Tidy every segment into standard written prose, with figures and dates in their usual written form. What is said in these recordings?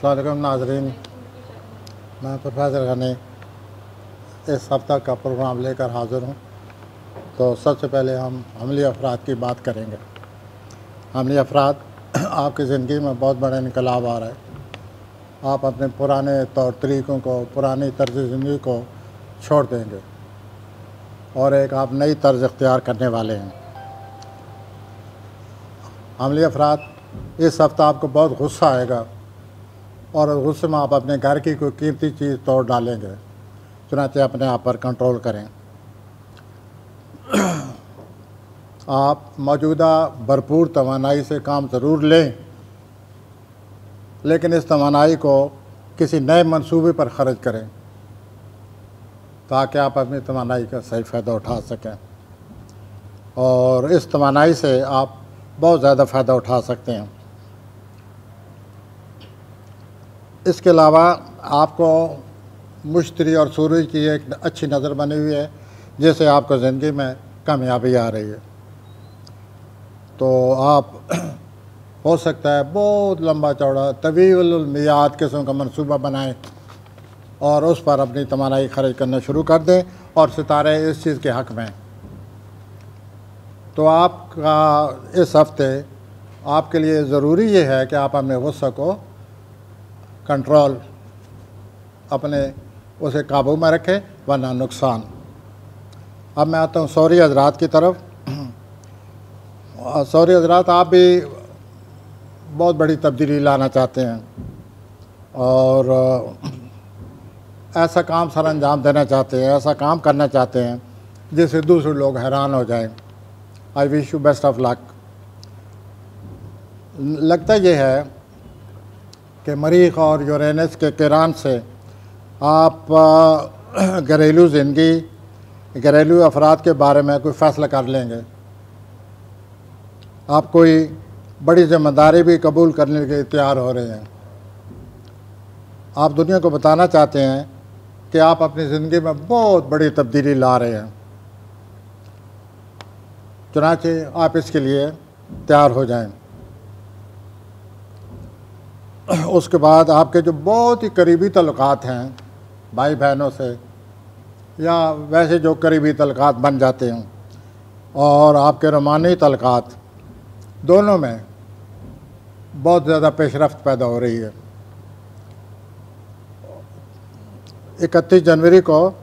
अस्सलाम वालेकुम नाज़रीन, मैं प्रोफेसर गनी इस हफ्ता का प्रोग्राम लेकर हाज़िर हूँ। तो सबसे पहले हम अमली अफराद की बात करेंगे। अमली अफराद आपकी ज़िंदगी में बहुत बड़ा इनकलाब आ रहा है। आप अपने पुराने तौर तरीक़ों को, पुरानी तर्ज ज़िंदगी को छोड़ देंगे और एक आप नई तर्ज इख्तियार करने वाले हैं। अमली अफराद, इस हफ्ता आपको बहुत गुस्सा आएगा और उस गुस्से में आप अपने घर की कोई कीमती चीज़ तोड़ डालेंगे। चुनांचे अपने आप पर कंट्रोल करें। आप मौजूदा भरपूर तवानाई से काम ज़रूर लें, लेकिन इस तवानाई को किसी नए मंसूबे पर ख़र्च करें ताकि आप अपनी तवानाई का सही फ़ायदा उठा सकें और इस तवानाई से आप बहुत ज़्यादा फ़ायदा उठा सकते हैं। इसके अलावा आपको मुश्तरी और सूरज की एक अच्छी नज़र बनी हुई है, जिससे आपको ज़िंदगी में कामयाबी आ रही है। तो आप हो सकता है बहुत लंबा चौड़ा तवील मियाद किस्म का मंसूबा बनाएं और उस पर अपनी तवानाई खर्च करना शुरू कर दें और सितारे इस चीज़ के हक़ में। तो आपका इस हफ्ते आपके लिए ज़रूरी ये है कि आप अपने गुस्से को कंट्रोल अपने उसे काबू में रखें, वरना नुकसान। अब मैं आता हूँ सौरी हज़रात की तरफ। सौरी हज़रात, आप भी बहुत बड़ी तब्दीली लाना चाहते हैं और ऐसा काम सर अंजाम देना चाहते हैं, ऐसा काम करना चाहते हैं जिससे दूसरे लोग हैरान हो जाएं। I wish you best of luck. लगता यह है कि मरीख और यूरेनस के किरान से आप घरेलू ज़िंदगी, घरेलू अफराद के बारे में कोई फ़ैसला कर लेंगे। आप कोई बड़ी ज़िम्मेदारी भी कबूल करने के लिए तैयार हो रहे हैं। आप दुनिया को बताना चाहते हैं कि आप अपनी ज़िंदगी में बहुत बड़ी तब्दीली ला रहे हैं। चुनांचे आप इसके लिए तैयार हो जाएं। उसके बाद आपके जो बहुत ही करीबी तल्लुकात हैं भाई बहनों से, या वैसे जो करीबी तल्लुकात बन जाते हैं, और आपके रूमानी तल्लुकात, दोनों में बहुत ज़्यादा पेशरफ्त पैदा हो रही है। 31 जनवरी को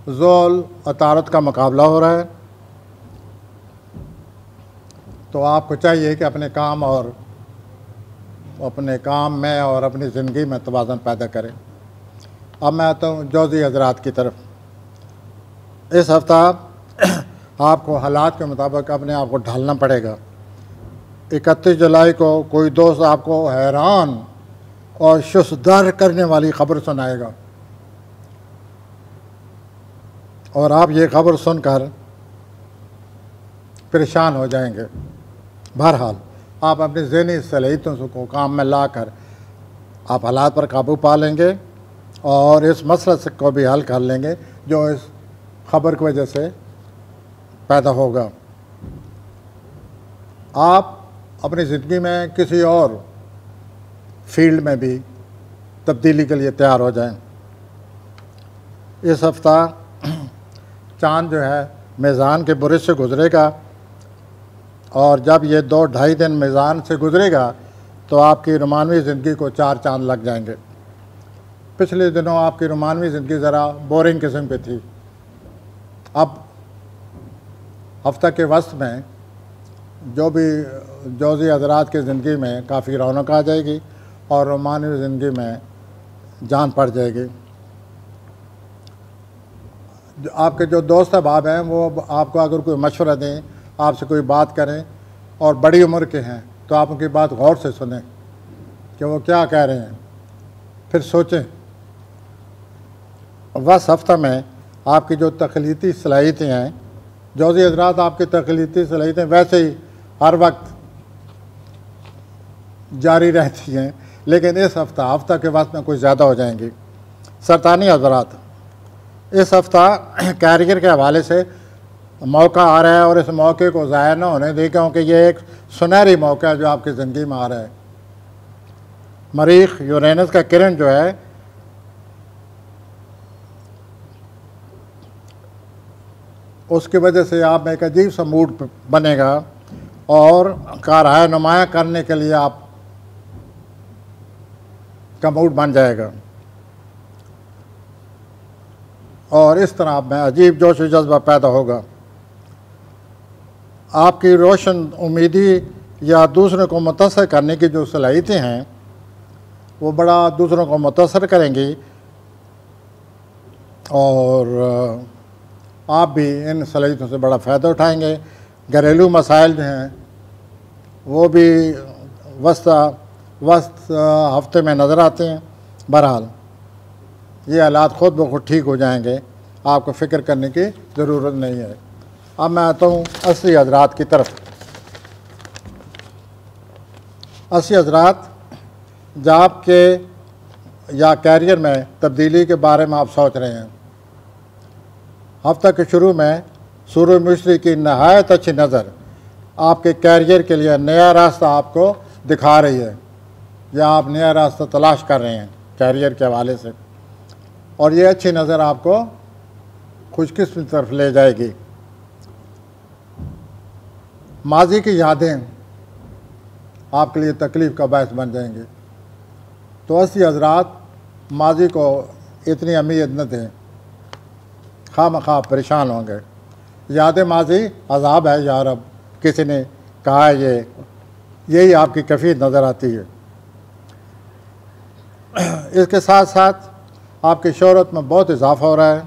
ज़ोल अतारत का मुकाबला हो रहा है। तो आपको चाहिए कि अपने काम में और अपनी ज़िंदगी में तवाज़ुन पैदा करें। अब मैं आता हूँ जौज़ी हज़रात की तरफ। इस हफ़्ता आपको हालात के मुताबिक अपने आप को ढालना पड़ेगा। 31 जुलाई को कोई दोस्त आपको हैरान और शुसदर करने वाली ख़बर सुनाएगा और आप ये ख़बर सुनकर परेशान हो जाएंगे। बहरहाल, आप अपनी ज़हनी सलाहियतों को काम में लाकर आप हालात पर काबू पा लेंगे और इस मसले को भी हल कर लेंगे जो इस ख़बर की वजह से पैदा होगा। आप अपनी ज़िंदगी में किसी और फील्ड में भी तब्दीली के लिए तैयार हो जाएं। इस हफ़्ता चाँद जो है मीज़ान के बुरुज से गुज़रेगा और जब ये 2-2.5 दिन मीज़ान से गुज़रेगा तो आपकी रोमानवी ज़िंदगी को 4 चाँद लग जाएंगे। पिछले दिनों आपकी रोमानवी ज़िंदगी ज़रा बोरिंग किस्म की थी। अब हफ्ता के वस्त में जो भी जौज़ी हज़रात की ज़िंदगी में काफ़ी रौनक आ जाएगी और रोमानवी ज़िंदगी में जान पड़ जाएगी। आपके जो दोस्त अहबाब हैं वो आपको अगर कोई मशवरा दें, आपसे कोई बात करें और बड़ी उम्र के हैं, तो आप उनकी बात गौर से सुनें कि वो क्या कह रहे हैं, फिर सोचें। बस हफ्ता में आपकी जो तख्लीती सलाहियतें हैं, जौज़ी हज़रात, आपकी तख्लीती सलाहियतें वैसे ही हर वक्त जारी रहती हैं, लेकिन इस हफ्ता के वक्त में कुछ ज़्यादा हो जाएंगी। सरतानी हज़रात, इस हफ्ता कैरियर के हवाले से मौका आ रहा है और इस मौके को ज़ाया न होने दें, क्योंकि ये एक सुनहरी मौका है जो आपकी ज़िंदगी में आ रहा है। मरीख यूरेनस का किरण जो है उसकी वजह से आप में एक अजीब सा मूड बनेगा और कारहाय नुमाया करने के लिए आप का मूड बन जाएगा और इस तरह आप में अजीब जोश व जज्बा पैदा होगा। आपकी रोशन उम्मीदी या दूसरों को मुतासर करने की जो सलाहियतें हैं वो बड़ा दूसरों को मुतासर करेंगी और आप भी इन सलाहियतों से बड़ा फ़ायदा उठाएंगे। घरेलू मसाइल जो हैं वो भी वस्त हफ्ते में नज़र आते हैं। बहरहाल ये हालात ख़ुद ब खुद ठीक हो जाएंगे, आपको फ़िक्र करने की ज़रूरत नहीं है। अब मैं आता हूँ असली हजरात की तरफ। असली हजरात जॉब के या कैरियर में तब्दीली के बारे में आप सोच रहे हैं। हफ्ते के शुरू में सूरजमुखी की नहायत अच्छी नज़र आपके कैरियर के लिए नया रास्ता आपको दिखा रही है या आप नया रास्ता तलाश कर रहे हैं कैरियर के हवाले से, और ये अच्छी नज़र आपको खुशकिस्मती की तरफ ले जाएगी। माजी की यादें आपके लिए तकलीफ़ का बायस बन जाएंगी, तो असली हजरात माजी को इतनी अहमियत न दें, खामखा परेशान होंगे। याद माजी अजाब है यार, अब किसी ने कहा है यही आपकी कफ़ीर नज़र आती है। इसके साथ साथ आपकी शोहरत में बहुत इजाफा हो रहा है।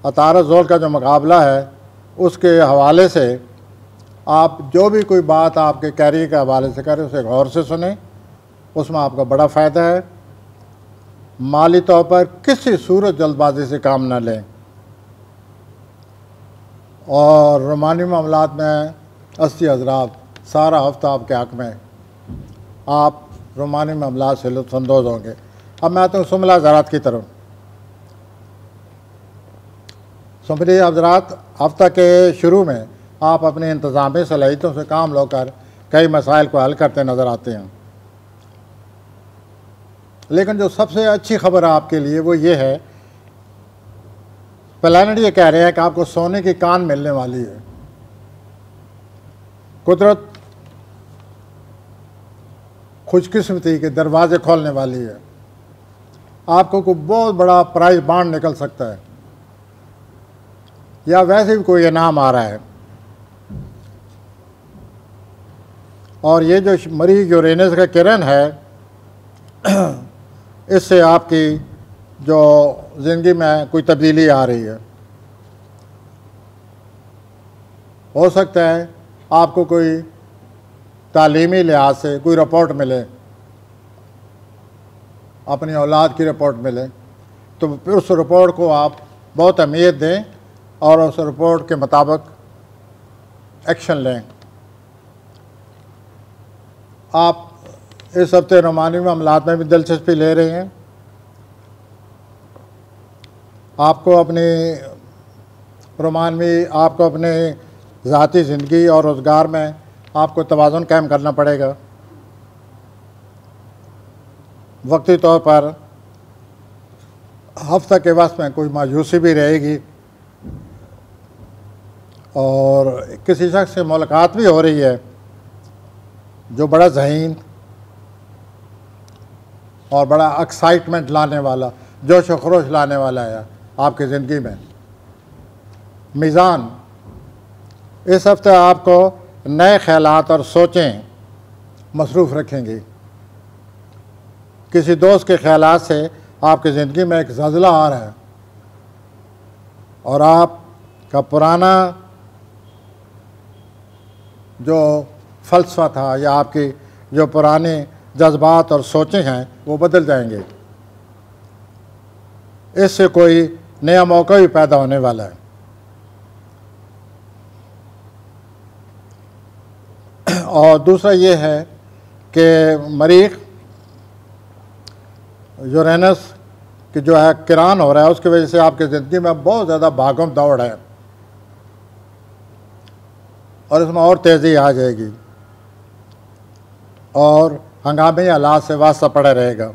अतारा ज़ोल का जो मुकाबला है उसके हवाले से आप जो भी कोई बात आपके कैरियर के हवाले से करें उसे गौर से सुने, उसमें आपका बड़ा फ़ायदा है। माली तौर पर किसी सूरत जल्दबाजी से काम न लें और रोमानी मामलात में असली हजरात सारा हफ्ता आपके हक़ में आप रोमानी मामलात से लुत्फ़अंदोज़ होंगे। अब मैं आता हूँ सुमला हजरात की तरफ। सुमली हजरात हफ्ता के शुरू में आप अपनी इंतज़ामी सलाहियतों से काम लेकर कई मसाइल को हल करते नज़र आते हैं, लेकिन जो सबसे अच्छी खबर आपके लिए वो ये है, प्लानट ये कह रहे हैं कि आपको सोने की कान मिलने वाली है। कुदरत खुशकिस्मती के दरवाज़े खोलने वाली है। आपको कोई बहुत बड़ा प्राइज बांड निकल सकता है या वैसे भी कोई इनाम आ रहा है। और ये जो मरीज यूरेनस का किरण है इससे आपकी जो ज़िंदगी में कोई तब्दीली आ रही है। हो सकता है आपको कोई तालीमी लिहाज से कोई रिपोर्ट मिले, अपनी औलाद की रिपोर्ट मिले, तो फिर उस रिपोर्ट को आप बहुत अहमियत दें और उस रिपोर्ट के मुताबिक एक्शन लें। आप इस हफ्ते रोमानी मामलात में भी दिलचस्पी ले रहे हैं। आपको अपने ज़ाती ज़िंदगी और रोज़गार में आपको तवाज़ुन कायम करना पड़ेगा। वक्ती तौर पर हफ्ता के वक्त में कोई मायूसी भी रहेगी और किसी शख्स से मुलाकात भी हो रही है जो बड़ा ज़हीन और बड़ा एक्साइटमेंट लाने वाला, जोश व खरोश लाने वाला है आपकी ज़िंदगी में। मीज़ान, इस हफ्ते आपको नए ख्यालात और सोचें मसरूफ़ रखेंगी। किसी दोस्त के ख्यालात से आपकी ज़िंदगी में एक ज़लज़ला आ रहा है और आपका पुराना जो फ़लसफ़ा था या आपकी जो पुराने जज्बात और सोचें हैं वो बदल जाएंगे। इससे कोई नया मौका भी पैदा होने वाला है। और दूसरा ये है कि मरीख यूरेनस की जो है किरान हो रहा है उसकी वजह से आपकी ज़िंदगी में बहुत ज़्यादा भागम दौड़ है और इसमें और तेज़ी आ जाएगी और हंगामी हालात से वास्ता पड़ा रहेगा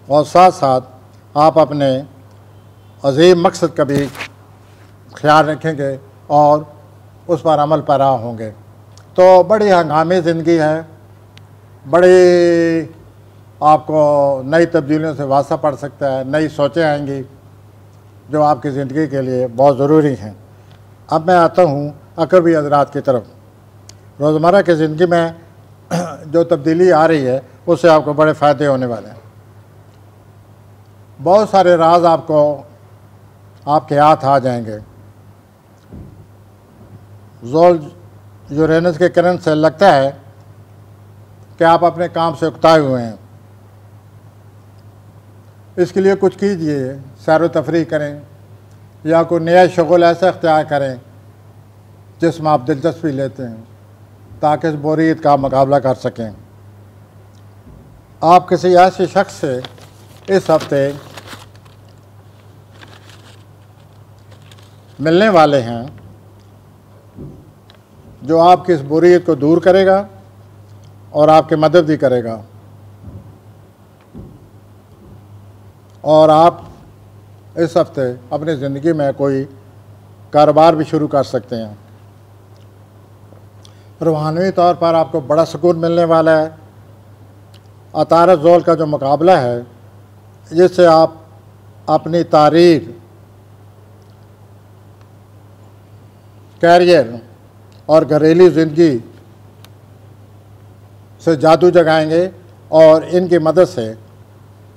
और साथ साथ आप अपने अजीम मकसद का भी ख्याल रखेंगे और उस पर अमल पैरा होंगे। तो बड़ी हंगामी ज़िंदगी है, बड़ी आपको नई तब्दीलियों से वास्ता पड़ सकता है, नई सोचें आएंगी जो आपकी ज़िंदगी के लिए बहुत ज़रूरी हैं। अब मैं आता हूँ अकरबी हज़रात की तरफ। रोज़मर्रा की ज़िंदगी में जो तब्दीली आ रही है उससे आपको बड़े फ़ायदे होने वाले हैं। बहुत सारे राज आपको आपके हाथ आ जाएंगे। ज़ोल यूरेनस के किरण से लगता है कि आप अपने काम से उकताए हुए हैं। इसके लिए कुछ कीजिए, सैर व तफरीह करें या कोई नया शगल ऐसा अख्तियार करें जिसमें आप दिलचस्पी लेते हैं ताकि इस बोरियत का मुकाबला कर सकें। आप किसी ऐसे शख्स से इस हफ्ते मिलने वाले हैं जो आपकी इस बोरियत को दूर करेगा और आपकी मदद भी करेगा और आप इस हफ्ते अपनी ज़िंदगी में कोई कारोबार भी शुरू कर सकते हैं। रूहानी तौर पर आपको बड़ा सुकून मिलने वाला है। अतारत ज़ोल का जो मुकाबला है जिससे आप अपनी तारीख, कैरियर और घरेलू ज़िंदगी से जादू जगाएंगे और इनकी मदद से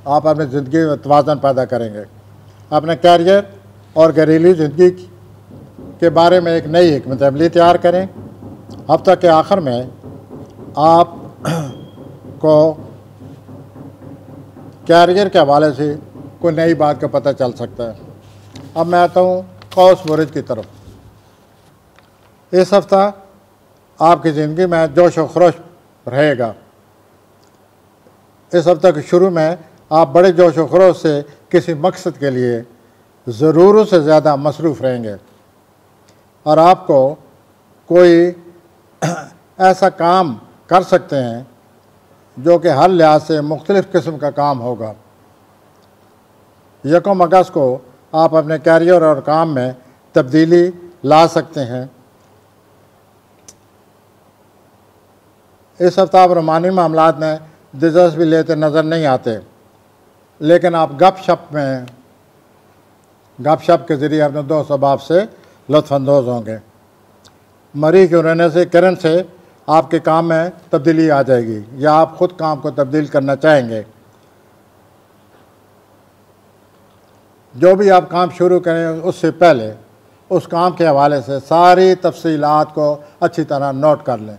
आप अपनी ज़िंदगी में तवाज़ुन पैदा करेंगे। अपने कैरियर और घरेलू ज़िंदगी के बारे में एक नई हिकमत अमली तैयार करें। हफ्ते के आखिर में आप को कैरियर के हवाले से कोई नई बात का पता चल सकता है। अब मैं आता हूँ कौस बुरुज की तरफ। इस हफ्ता आपकी ज़िंदगी में जोश व खरोश रहेगा। इस हफ्ते के शुरू में आप बड़े जोश व खरोश से किसी मकसद के लिए ज़रूरत से ज़्यादा मसरूफ़ रहेंगे और आपको कोई ऐसा काम कर सकते हैं जो कि हर लिहाज से मुख्तलिफ़ किस्म का काम होगा। 1 अगस्त को आप अपने कैरियर और काम में तब्दीली ला सकते हैं। इस हफ्ता आप रूमानी मामलात में दिलचस्पी लेते नज़र नहीं आते, लेकिन आप गपशप के ज़रिए अपने दोस्त अहबाब से लुत्फ़अंदोज़ होंगे। मरीख़ यूरेनस के किरण से आपके काम में तब्दीली आ जाएगी या आप ख़ुद काम को तब्दील करना चाहेंगे। जो भी आप काम शुरू करें उससे पहले उस काम के हवाले से सारी तफसीलात को अच्छी तरह नोट कर लें।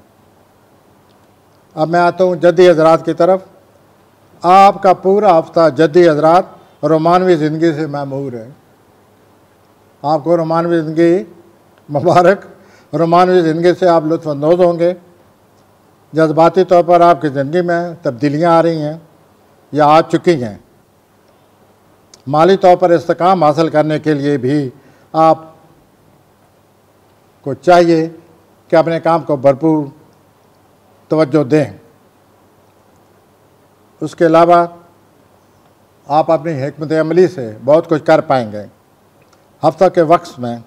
अब मैं आता हूँ जद्दी हज़रात की तरफ। आपका पूरा हफ्ता जद्दी हज़रात रोमानवी ज़िंदगी से महमूर है। आपको रोमानवी ज़िंदगी मुबारक। रोमानवी ज़िंदगी से आप लुत्फ़अंदोज़ होंगे। जज्बाती तौर पर आपकी ज़िंदगी में तब्दीलियाँ आ रही हैं या आ चुकी हैं। माली तौर पर इस्तेकाम हासिल करने के लिए भी आपको चाहिए कि अपने काम को भरपूर तवज्जो दें। उसके अलावा आप अपनी हिकमत अमली से बहुत कुछ कर पाएंगे। हफ्ता के वक्त में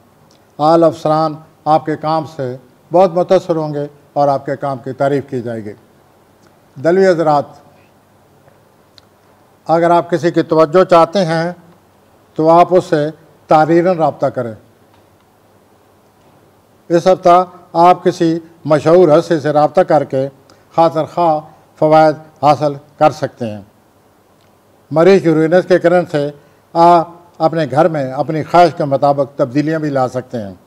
आल अफसरान आपके काम से बहुत मुतासर होंगे और आपके काम की तारीफ़ की जाएगी। दलवी हज़रात, अगर आप किसी की तवज्जो चाहते हैं तो आप उससे तारीरन रब्ता करें। इस हफ्ता आप किसी मशहूर हस्ती से रब्ता करके खातिर खा फ़वायद हासिल कर सकते हैं। मरीख़ यूरेनस के किरण से आप अपने घर में अपनी ख्वाहिश के मुताबिक तब्दीलियाँ भी ला सकते हैं।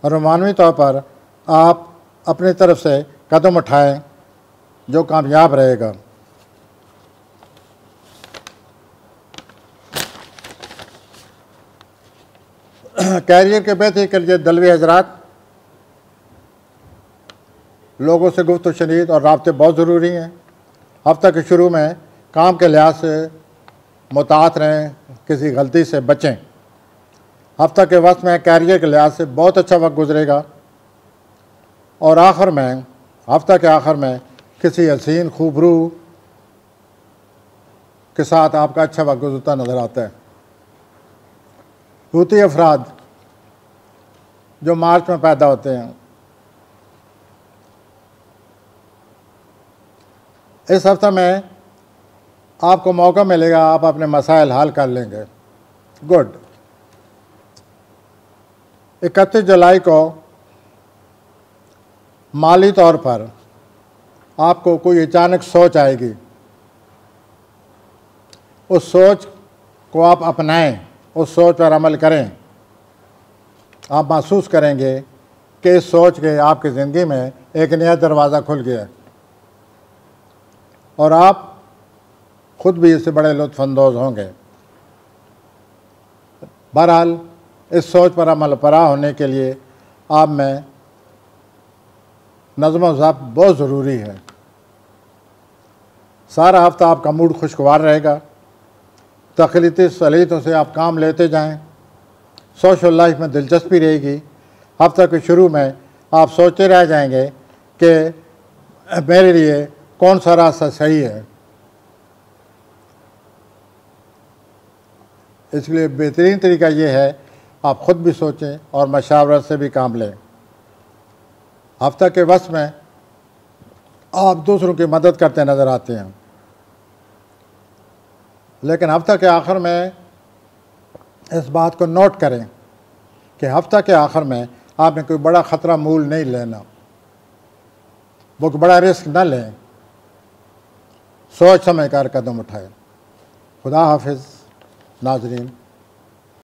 रोमानवी तौर पर आप अपनी तरफ से कदम उठाएं जो कामयाब रहेगा। कैरियर के बेहतरी के लिए दलवी हज़रात, लोगों से गुफ्तगू शनीद और राब्ते बहुत ज़रूरी हैं। हफ्ते के शुरू में काम के लिहाज से मुताअत रहें, किसी गलती से बचें। हफ्ते के वक्त में कैरियर के लिहाज से बहुत अच्छा वक्त गुजरेगा और आखिर में हफ्ते के आखिर में किसी हसीन खूबरू के साथ आपका अच्छा वक्त गुजरता नज़र आता है। हूती अफराद जो मार्च में पैदा होते हैं, इस हफ्ते में आपको मौका मिलेगा, आप अपने मसाइल हल कर लेंगे। गुड। 31 जुलाई को माली तौर पर आपको कोई अचानक सोच आएगी, उस सोच को आप अपनाएं, उस सोच पर अमल करें। आप महसूस करेंगे कि इस सोच के आपकी ज़िंदगी में एक नया दरवाज़ा खुल गया और आप खुद भी इससे बड़े लुत्फ़अंदोज़ होंगे। बहरहाल इस सोच पर अमल पैरा होने के लिए आप में नज़्म व ज़ब्त बहुत ज़रूरी है। सारा हफ्ता आपका मूड खुशगवार रहेगा, तख्लीकी सलीतों से आप काम लेते जाएं, सोशल लाइफ में दिलचस्पी रहेगी। हफ्ते के शुरू में आप सोचते रह जाएंगे कि मेरे लिए कौन सा रास्ता सही है। इसलिए बेहतरीन तरीका ये है आप ख़ुद भी सोचें और मशावरत से भी काम लें। हफ्ते के वस्त में आप दूसरों की मदद करते नज़र आते हैं, लेकिन हफ्ते के आखिर में इस बात को नोट करें कि हफ्ते के आखिर में आपने कोई बड़ा ख़तरा मूल नहीं लेना, वो कोई बड़ा रिस्क न लें, सोच समझ कर कदम उठाएं। खुदा हाफिज़ नाज़रीन।